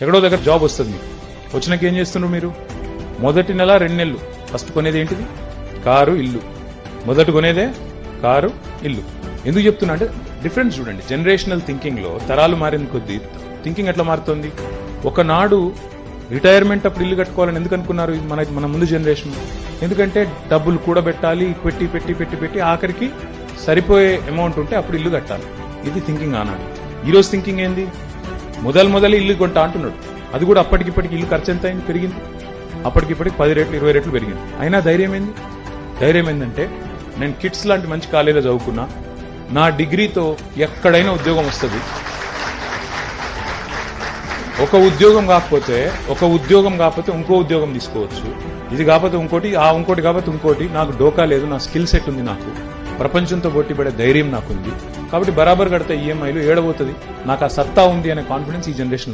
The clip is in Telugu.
ఎక్కడో దగ్గర జాబ్ వస్తుంది మీకు. వచ్చినాక ఏం చేస్తున్నారు మీరు? మొదటి నెల 2 నెలలు ఫస్ట్ కొనేది ఏంటిది? కారు, ఇల్లు. మొదట కొనేదే కారు, ఇల్లు. ఎందుకు చెప్తున్నా అంటే డిఫరెన్స్ చూడండి. జనరేషనల్ థింకింగ్ లో తరాలు మారిన కొద్దీ థింకింగ్ ఎట్లా మారుతుంది? ఒకనాడు రిటైర్మెంట్ అప్పుడు ఇల్లు కట్టుకోవాలని ఎందుకు అనుకున్నారు మన ముందు జనరేషన్? ఎందుకంటే డబ్బులు కూడబెట్టాలి, పెట్టి పెట్టి పెట్టి పెట్టి ఆఖరికి సరిపోయే అమౌంట్ ఉంటే అప్పుడు ఇల్లు కట్టాలి. ఇది థింకింగ్ ఆనాడు. ఈ రోజు థింకింగ్ ఏంది? మొదలు ఇల్లు కొంటా అంటున్నాడు. అది కూడా అప్పటికిప్పటికి ఇల్లు ఖర్చు ఎంత అయింది? పెరిగింది. అప్పటికిప్పటికి 10 రెట్లు 20 రెట్లు పెరిగింది. అయినా ధైర్యం ఏంది? ధైర్యం ఏంటంటే నేను కిట్స్ లాంటి మంచి కాలేజీలో చదువుకున్నా, నా డిగ్రీతో ఎక్కడైనా ఉద్యోగం వస్తుంది. ఒక ఉద్యోగం కాకపోతే ఇంకో ఉద్యోగం తీసుకోవచ్చు. ఇది కాకపోతే ఇంకోటి, ఇంకోటి కాకపోతే ఇంకోటి. నాకు డోకా లేదు, నా స్కిల్ సెట్ ఉంది, నాకు ప్రపంచంతో పోటీపడే ధైర్యం నాకుంది. కాబట్టి బరాబర్ కడితే ఈఎంఐలు ఏడబోతుంది. నాకు ఆ సత్తా ఉంది అనే కాన్ఫిడెన్స్ ఈ జనరేషన్లో.